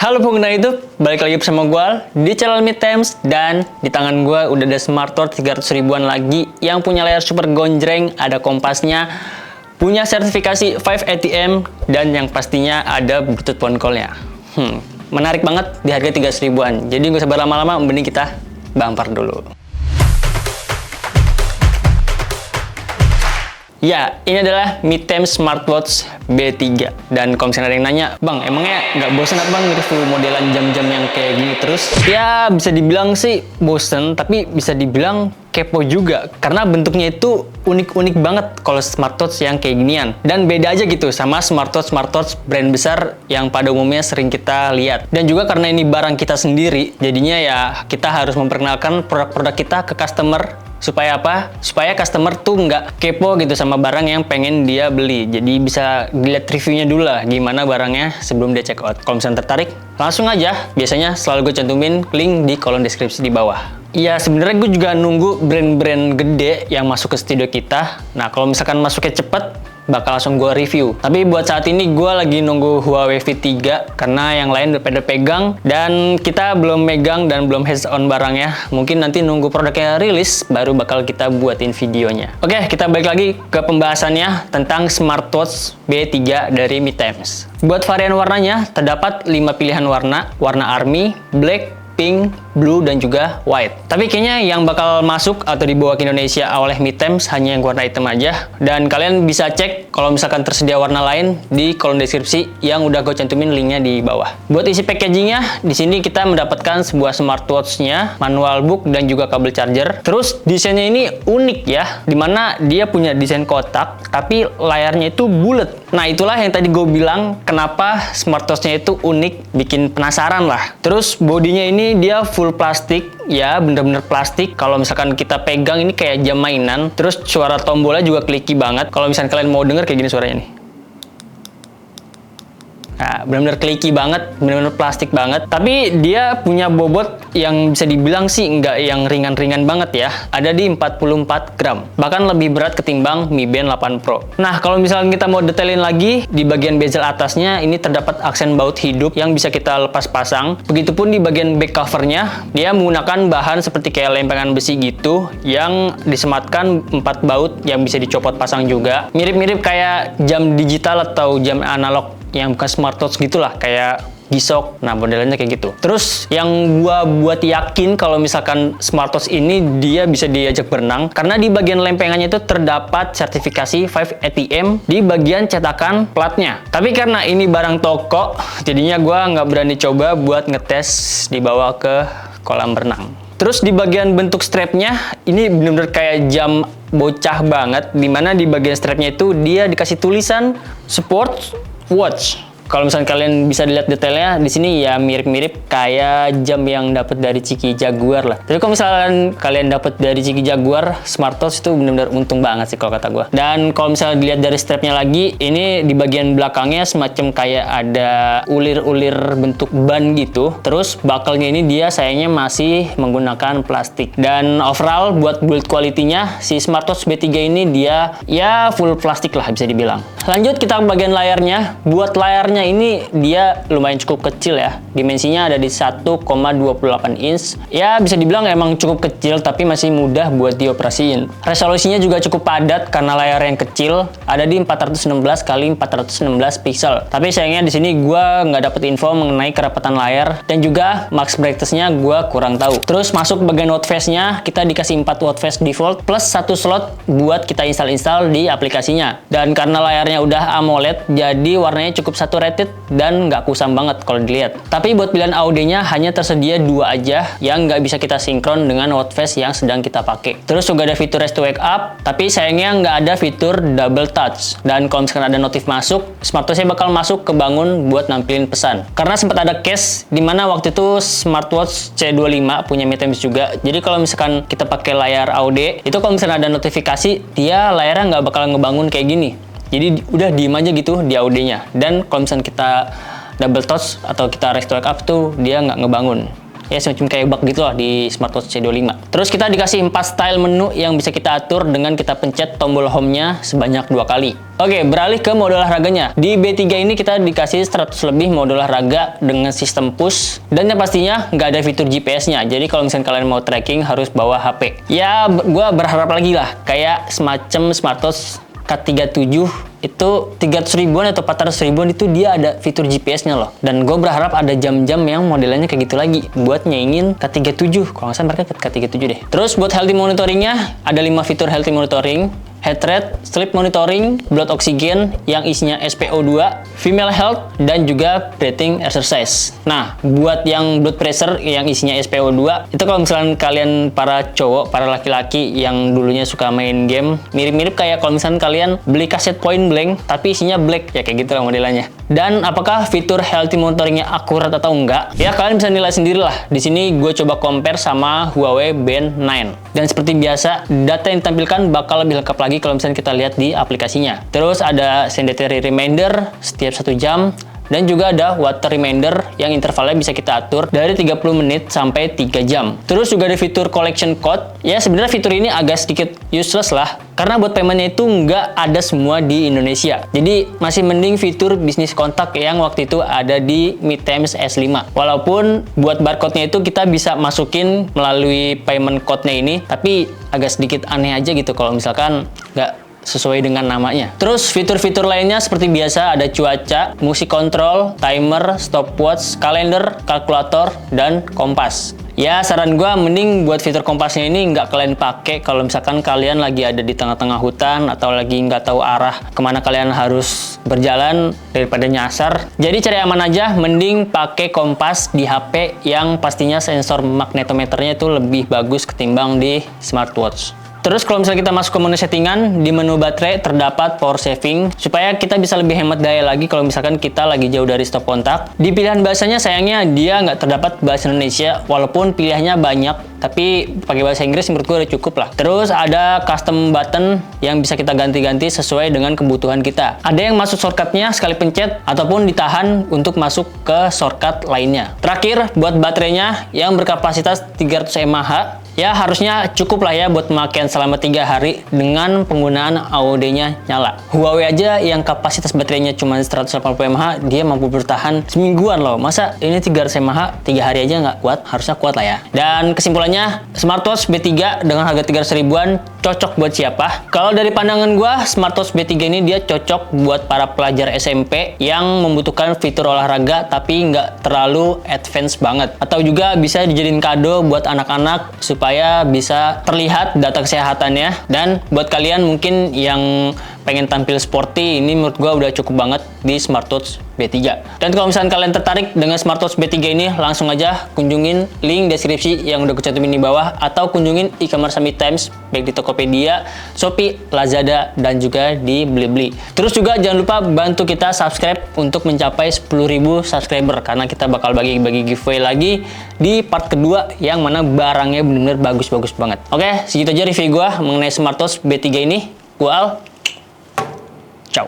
Halo pengguna YouTube, balik lagi bersama gue di channel MidTimes. Dan di tangan gue udah ada smartwatch 300 ribuan lagi yang punya layar super gonjreng, ada kompasnya, punya sertifikasi 5 ATM, dan yang pastinya ada Bluetooth phone call-nya. Menarik banget di harga 300 ribuan. Jadi gak usah berlama-lama, mending kita bumper dulu. Ya, ini adalah MidTimes Smartwatch B3. Dan kalau misalnya ada yang nanya, Bang, emangnya nggak bosen apa Bang review modelan jam-jam yang kayak gini terus? Ya, bisa dibilang sih bosen, tapi bisa dibilang kepo juga. Karena bentuknya itu unik-unik banget kalau smartwatch yang kayak ginian. Dan beda aja gitu sama smartwatch brand besar yang pada umumnya sering kita lihat. Dan juga karena ini barang kita sendiri, jadinya ya kita harus memperkenalkan produk-produk kita ke customer. Supaya apa? Supaya customer tuh nggak kepo gitu sama barang yang pengen dia beli. Jadi bisa dilihat reviewnya dulu lah gimana barangnya sebelum dia check out. Kalau misalnya tertarik, langsung aja. Biasanya selalu gue cantumin link di kolom deskripsi di bawah. Iya, sebenarnya gue juga nunggu brand-brand gede yang masuk ke studio kita. Nah, kalau misalkan masuknya cepet, bakal langsung gue review. Tapi buat saat ini gue lagi nunggu Huawei V3 karena yang lain udah pada pegang dan kita belum megang dan belum hands on barangnya. Mungkin nanti nunggu produknya rilis baru bakal kita buatin videonya. Oke, kita balik lagi ke pembahasannya tentang smartwatch B3 dari MidTimes. Buat varian warnanya terdapat 5 pilihan warna army, black, pink, blue, dan juga white. Tapi kayaknya yang bakal masuk atau dibawa ke Indonesia oleh MidTimes hanya yang warna hitam aja. Dan kalian bisa cek kalau misalkan tersedia warna lain di kolom deskripsi yang udah gue cantumin linknya di bawah. Buat isi packagingnya, di sini kita mendapatkan sebuah smartwatch-nya, manual book, dan juga kabel charger. Terus desainnya ini unik ya, dimana dia punya desain kotak, tapi layarnya itu bulat. Nah itulah yang tadi gue bilang kenapa smartwatch-nya itu unik, bikin penasaran lah. Terus bodinya ini dia full plastik, ya bener-bener plastik. Kalau misalkan kita pegang ini kayak jam mainan. Terus suara tombolnya juga clicky banget. Kalau misalkan kalian mau denger kayak gini suaranya nih. Nah, benar-benar clicky banget, benar-benar plastik banget. Tapi dia punya bobot yang bisa dibilang sih nggak yang ringan-ringan banget ya. Ada di 44 gram. Bahkan lebih berat ketimbang Mi Band 8 Pro. Nah, kalau misalnya kita mau detailin lagi, di bagian bezel atasnya ini terdapat aksen baut hidup yang bisa kita lepas pasang. Begitupun di bagian back covernya, dia menggunakan bahan seperti kayak lempengan besi gitu yang disematkan 4 baut yang bisa dicopot pasang juga. Mirip-mirip kayak jam digital atau jam analog yang bukan smartwatch gitulah, kayak G-Shock. Nah, modelnya kayak gitu. Terus yang gua buat yakin kalau misalkan smartwatch ini dia bisa diajak berenang karena di bagian lempengannya itu terdapat sertifikasi 5 ATM di bagian cetakan platnya. Tapi karena ini barang toko, jadinya gua nggak berani coba buat ngetes dibawa ke kolam renang. Terus di bagian bentuk strapnya ini bener-bener kayak jam bocah banget, dimana di bagian strapnya itu dia dikasih tulisan support watch. Kalau misalnya kalian bisa dilihat detailnya di sini ya mirip-mirip kayak jam yang dapat dari Ciki Jaguar lah. Tapi kalau misalnya kalian dapat dari Ciki Jaguar, smartwatch itu benar-benar untung banget sih kalau kata gue. Dan kalau misalnya dilihat dari strapnya lagi, ini di bagian belakangnya semacam kayak ada ulir-ulir bentuk ban gitu. Terus buckle-nya ini dia sayangnya masih menggunakan plastik. Dan overall buat build quality-nya si smartwatch B3 ini dia ya full plastik lah bisa dibilang. Lanjut kita ke bagian layarnya. Buat layarnya ini dia lumayan cukup kecil ya. Dimensinya ada di 1,28 inch. Ya bisa dibilang emang cukup kecil tapi masih mudah buat dioperasiin. Resolusinya juga cukup padat karena layar yang kecil. Ada di 416 x 416 pixel. Tapi sayangnya di sini gua nggak dapet info mengenai kerapatan layar dan juga max brightness-nya gua kurang tahu. Terus masuk bagian watchface-nya, kita dikasih 4 watchface default plus 1 slot buat kita install di aplikasinya. Dan karena layarnya udah AMOLED, jadi warnanya cukup saturated dan nggak kusam banget kalau dilihat. Tapi buat pilihan audionya hanya tersedia 2 aja yang nggak bisa kita sinkron dengan watchface yang sedang kita pakai. Terus juga ada fitur Rest to Wake Up, tapi sayangnya nggak ada fitur double touch. Dan kalau misalkan ada notif masuk, smartwatch-nya bakal masuk ke bangun buat nampilin pesan. Karena sempat ada case di mana waktu itu smartwatch C25 punya MidTimes juga. Jadi kalau misalkan kita pakai layar audio, itu kalau misalkan ada notifikasi, dia layarnya nggak bakal ngebangun kayak gini. Jadi udah diem aja gitu di audionya. Dan kalau misalnya kita double touch atau kita rest to wake up tuh dia nggak ngebangun. Ya semacam kayak bug gitu lah di smartwatch C25. Terus kita dikasih 4 style menu yang bisa kita atur dengan kita pencet tombol home-nya sebanyak 2 kali. Oke, beralih ke mode olahraganya. Di B3 ini kita dikasih 100 lebih mode olahraga dengan sistem push, dan yang pastinya nggak ada fitur GPS-nya. Jadi kalau misalnya kalian mau tracking harus bawa HP. Ya, gue berharap lagi lah kayak semacam smartwatch K37 itu 300 ribuan atau 400 ribuan itu dia ada fitur GPS-nya loh. Dan gue berharap ada jam-jam yang modelnya kayak gitu lagi buat nyaingin K37. Kalau nggak salah mereka K37 deh. Terus buat healthy monitoringnya ada 5 fitur healthy monitoring. Heart rate, sleep monitoring, blood oxygen yang isinya SpO2, female health, dan juga breathing exercise. Nah, buat yang blood pressure yang isinya SpO2, itu kalau misalnya kalian para cowok, para laki-laki yang dulunya suka main game, mirip-mirip kayak kalau misalnya kalian beli kaset point blank, tapi isinya black, ya kayak gitu lah modelannya. Dan apakah fitur healthy monitoringnya akurat atau enggak? Ya, kalian bisa nilai sendiri lah. Di sini gue coba compare sama Huawei Band 9. Dan seperti biasa, data yang ditampilkan bakal lebih lengkap lagi kalau misalnya kita lihat di aplikasinya. Terus ada sedentary reminder setiap 1 jam, dan juga ada water reminder yang intervalnya bisa kita atur dari 30 menit sampai 3 jam. Terus juga ada fitur collection code. Ya sebenarnya fitur ini agak sedikit useless lah, karena buat paymentnya itu nggak ada semua di Indonesia. Jadi masih mending fitur bisnis kontak yang waktu itu ada di Mi Times S5. Walaupun buat barcode-nya itu kita bisa masukin melalui payment code-nya ini, tapi agak sedikit aneh aja gitu kalau misalkan nggak sesuai dengan namanya. Terus fitur-fitur lainnya seperti biasa ada cuaca, musik control, timer, stopwatch, kalender, kalkulator, dan kompas. Ya saran gue mending buat fitur kompasnya ini nggak kalian pakai kalau misalkan kalian lagi ada di tengah-tengah hutan atau lagi nggak tahu arah kemana kalian harus berjalan daripada nyasar. Jadi cari aman aja, mending pakai kompas di HP yang pastinya sensor magnetometernya itu lebih bagus ketimbang di smartwatch. Terus kalau misalnya kita masuk ke menu settingan, di menu baterai terdapat power saving, supaya kita bisa lebih hemat daya lagi kalau misalkan kita lagi jauh dari stop kontak. Di pilihan bahasanya sayangnya dia nggak terdapat bahasa Indonesia, walaupun pilihannya banyak, tapi pakai bahasa Inggris menurut gue udah cukup lah. Terus ada custom button yang bisa kita ganti-ganti sesuai dengan kebutuhan kita. Ada yang masuk shortcutnya sekali pencet, ataupun ditahan untuk masuk ke shortcut lainnya. Terakhir, buat baterainya yang berkapasitas 300 mAh, ya harusnya cukup lah ya buat pemakaian selama 3 hari dengan penggunaan AOD-nya nyala. Huawei aja yang kapasitas baterainya cuma 180 mAh, dia mampu bertahan semingguan loh. Masa ini 300 mAh 3 hari aja nggak kuat? Harusnya kuat lah ya. Dan kesimpulannya, smartwatch B3 dengan harga 300 ribuan cocok buat siapa? Kalau dari pandangan gua, smartwatch B3 ini dia cocok buat para pelajar SMP yang membutuhkan fitur olahraga tapi nggak terlalu advance banget. Atau juga bisa dijadiin kado buat anak-anak supaya bisa terlihat data kesehatannya. Dan buat kalian mungkin yang pengen tampil sporty, ini menurut gua udah cukup banget di smartwatch B3. Dan kalau misalnya kalian tertarik dengan smartwatch B3 ini, langsung aja kunjungin link deskripsi yang udah gue cantumin di bawah, atau kunjungin e-commerce Mi Times baik di Tokopedia, Shopee, Lazada, dan juga di Blibli. Terus juga jangan lupa bantu kita subscribe untuk mencapai 10.000 subscriber, karena kita bakal bagi-bagi giveaway lagi di part kedua yang mana barangnya bener-bener bagus-bagus banget. Oke, segitu aja review gua mengenai smartwatch B3 ini. Gua Al. Ciao.